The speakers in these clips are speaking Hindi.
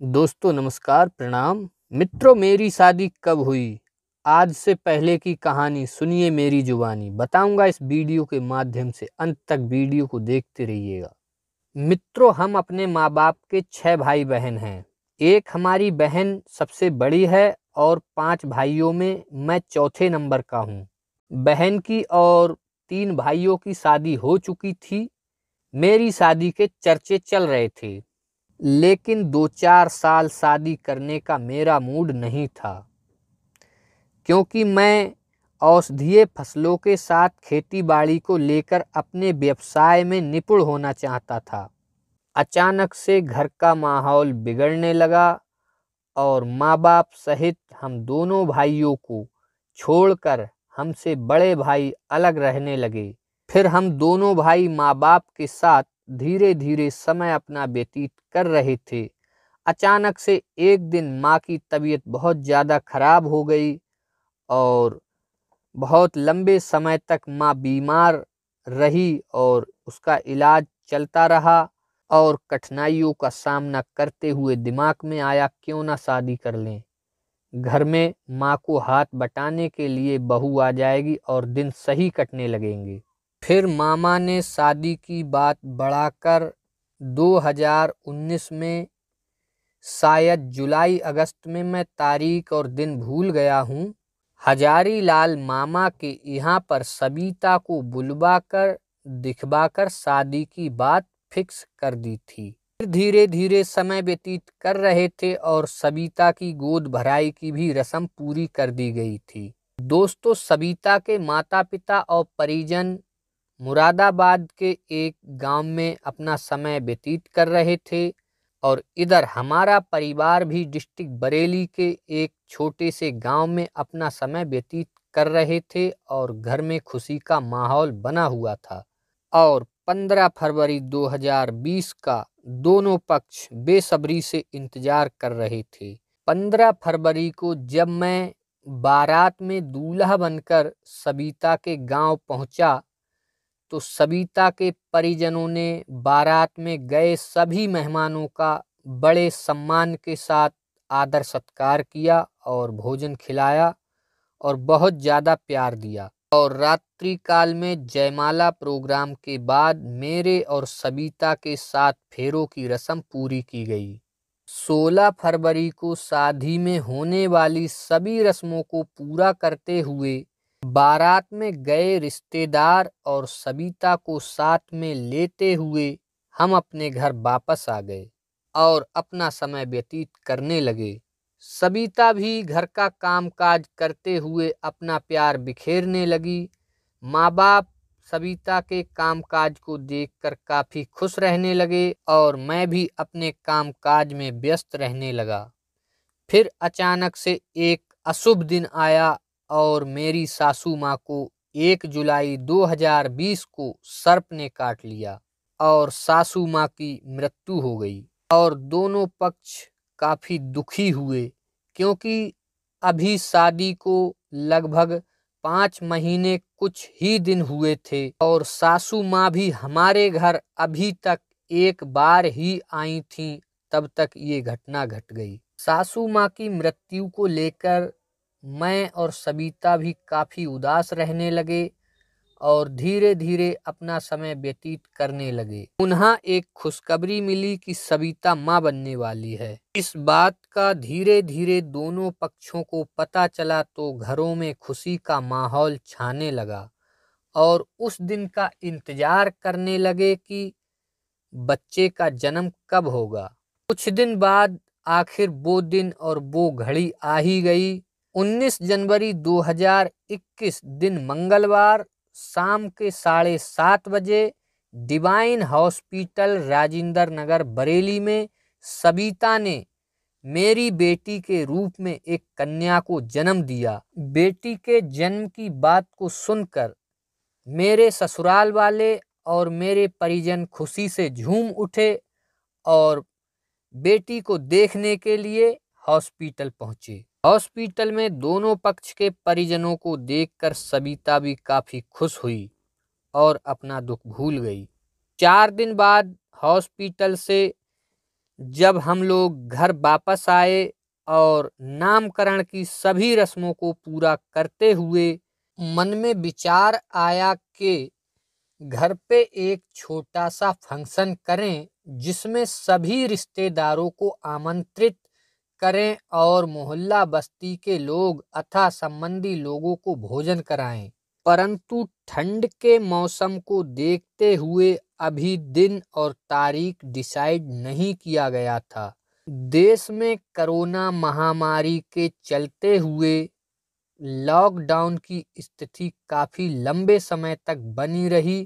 दोस्तों नमस्कार, प्रणाम। मित्रों, मेरी शादी कब हुई? आज से पहले की कहानी सुनिए मेरी जुबानी। बताऊंगा इस वीडियो के माध्यम से, अंत तक वीडियो को देखते रहिएगा। मित्रों, हम अपने माँ बाप के 6 भाई बहन हैं। एक हमारी बहन सबसे बड़ी है और 5 भाइयों में मैं चौथे नंबर का हूँ। बहन की और 3 भाइयों की शादी हो चुकी थी। मेरी शादी के चर्चे चल रहे थे, लेकिन 2-4 साल शादी करने का मेरा मूड नहीं था, क्योंकि मैं औषधीय फसलों के साथ खेती बाड़ी को लेकर अपने व्यवसाय में निपुण होना चाहता था। अचानक से घर का माहौल बिगड़ने लगा और माँ बाप सहित हम दोनों भाइयों को छोड़कर हमसे बड़े भाई अलग रहने लगे। फिर हम दोनों भाई माँ बाप के साथ धीरे धीरे समय अपना व्यतीत कर रहे थे। अचानक से एक दिन माँ की तबीयत बहुत ज़्यादा खराब हो गई और बहुत लंबे समय तक माँ बीमार रही और उसका इलाज चलता रहा। और कठिनाइयों का सामना करते हुए दिमाग में आया, क्यों ना शादी कर लें। घर में माँ को हाथ बटाने के लिए बहू आ जाएगी और दिन सही कटने लगेंगे। फिर मामा ने शादी की बात बढ़ाकर 2019 में, शायद जुलाई अगस्त में, मैं तारीख और दिन भूल गया हूँ, हजारीलाल मामा के यहाँ पर सबिता को बुलवाकर दिखवाकर शादी की बात फिक्स कर दी थी। फिर धीरे धीरे समय व्यतीत कर रहे थे और सबिता की गोद भराई की भी रस्म पूरी कर दी गई थी। दोस्तों, सबिता के माता पिता और परिजन मुरादाबाद के एक गांव में अपना समय व्यतीत कर रहे थे और इधर हमारा परिवार भी डिस्ट्रिक्ट बरेली के एक छोटे से गांव में अपना समय व्यतीत कर रहे थे और घर में खुशी का माहौल बना हुआ था। और 15 फरवरी 2020 का दोनों पक्ष बेसब्री से इंतजार कर रहे थे। 15 फरवरी को जब मैं बारात में दूल्हा बनकर सबिता के गांव पहुंचा, तो सबिता के परिजनों ने बारात में गए सभी मेहमानों का बड़े सम्मान के साथ आदर सत्कार किया और भोजन खिलाया और बहुत ज़्यादा प्यार दिया। और रात्रि काल में जयमाला प्रोग्राम के बाद मेरे और सबिता के साथ फेरों की रस्म पूरी की गई। 16 फरवरी को शादी में होने वाली सभी रस्मों को पूरा करते हुए बारात में गए रिश्तेदार और सबिता को साथ में लेते हुए हम अपने घर वापस आ गए और अपना समय व्यतीत करने लगे। सबिता भी घर का कामकाज करते हुए अपना प्यार बिखेरने लगी। माँ बाप सबिता के कामकाज को देखकर काफी खुश रहने लगे और मैं भी अपने कामकाज में व्यस्त रहने लगा। फिर अचानक से एक अशुभ दिन आया और मेरी सासू माँ को 1 जुलाई 2020 को सर्प ने काट लिया और सासू माँ की मृत्यु हो गई। और दोनों पक्ष काफी दुखी हुए, क्योंकि अभी शादी को लगभग 5 महीने कुछ ही दिन हुए थे और सासू माँ भी हमारे घर अभी तक एक बार ही आई थीं, तब तक ये घटना घट गई। सासू माँ की मृत्यु को लेकर मैं और सबिता भी काफी उदास रहने लगे और धीरे धीरे अपना समय व्यतीत करने लगे। पुनः एक खुशखबरी मिली कि सबिता माँ बनने वाली है। इस बात का धीरे धीरे दोनों पक्षों को पता चला तो घरों में खुशी का माहौल छाने लगा और उस दिन का इंतजार करने लगे कि बच्चे का जन्म कब होगा। कुछ दिन बाद आखिर वो दिन और वो घड़ी आ ही गई। 19 जनवरी 2021 दिन मंगलवार शाम के 7:30 बजे डिवाइन हॉस्पिटल राजेंद्र नगर बरेली में सबिता ने मेरी बेटी के रूप में एक कन्या को जन्म दिया। बेटी के जन्म की बात को सुनकर मेरे ससुराल वाले और मेरे परिजन खुशी से झूम उठे और बेटी को देखने के लिए हॉस्पिटल पहुंचे। हॉस्पिटल में दोनों पक्ष के परिजनों को देखकर सबिता भी काफी खुश हुई और अपना दुख भूल गई। 4 दिन बाद हॉस्पिटल से जब हम लोग घर वापस आए और नामकरण की सभी रस्मों को पूरा करते हुए मन में विचार आया कि घर पे एक छोटा सा फंक्शन करें जिसमें सभी रिश्तेदारों को आमंत्रित करें और मोहल्ला बस्ती के लोग अथवा संबंधी लोगों को भोजन कराएं। परंतु ठंड के मौसम को देखते हुए अभी दिन और तारीख डिसाइड नहीं किया गया था। देश में कोरोना महामारी के चलते हुए लॉकडाउन की स्थिति काफी लंबे समय तक बनी रही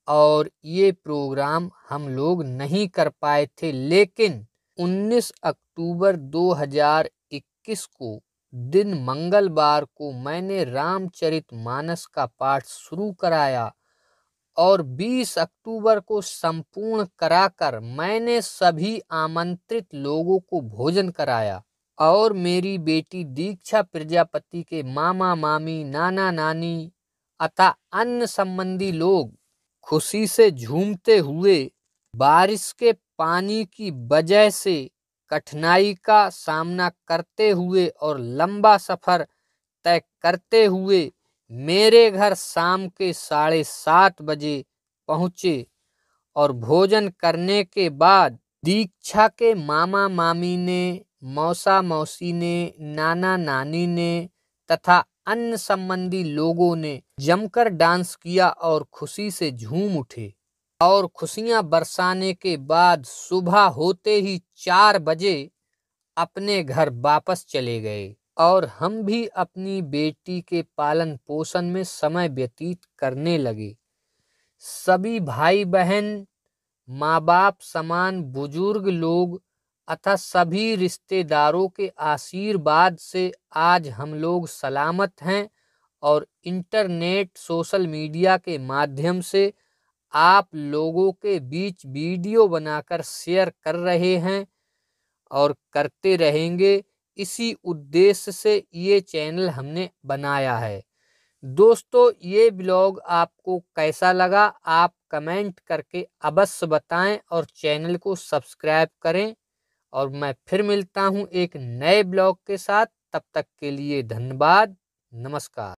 और ये प्रोग्राम हम लोग नहीं कर पाए थे, लेकिन 19 अक्टूबर 2021 को दिन मंगलवार को मैंने रामचरितमानस का पाठ शुरू कराया और 20 अक्टूबर को संपूर्ण कराकर मैंने सभी आमंत्रित लोगों को भोजन कराया और मेरी बेटी दीक्षा प्रजापति के मामा मामी नाना नानी अतः अन्य संबंधी लोग खुशी से झूमते हुए बारिश के पानी की वजह से कठिनाई का सामना करते हुए और लंबा सफर तय करते हुए मेरे घर शाम के 7:30 बजे पहुँचे और भोजन करने के बाद दीक्षा के मामा मामी ने, मौसा मौसी ने, नाना नानी ने तथा अन्य संबंधी लोगों ने जमकर डांस किया और खुशी से झूम उठे और खुशियां बरसाने के बाद सुबह होते ही 4 बजे अपने घर वापस चले गए और हम भी अपनी बेटी के पालन पोषण में समय व्यतीत करने लगे। सभी भाई बहन, माँ बाप समान बुजुर्ग लोग अतः सभी रिश्तेदारों के आशीर्वाद से आज हम लोग सलामत हैं और इंटरनेट सोशल मीडिया के माध्यम से आप लोगों के बीच वीडियो बनाकर शेयर कर रहे हैं और करते रहेंगे। इसी उद्देश्य से ये चैनल हमने बनाया है। दोस्तों, ये ब्लॉग आपको कैसा लगा आप कमेंट करके अवश्य बताएं और चैनल को सब्सक्राइब करें और मैं फिर मिलता हूं एक नए ब्लॉग के साथ। तब तक के लिए धन्यवाद। नमस्कार।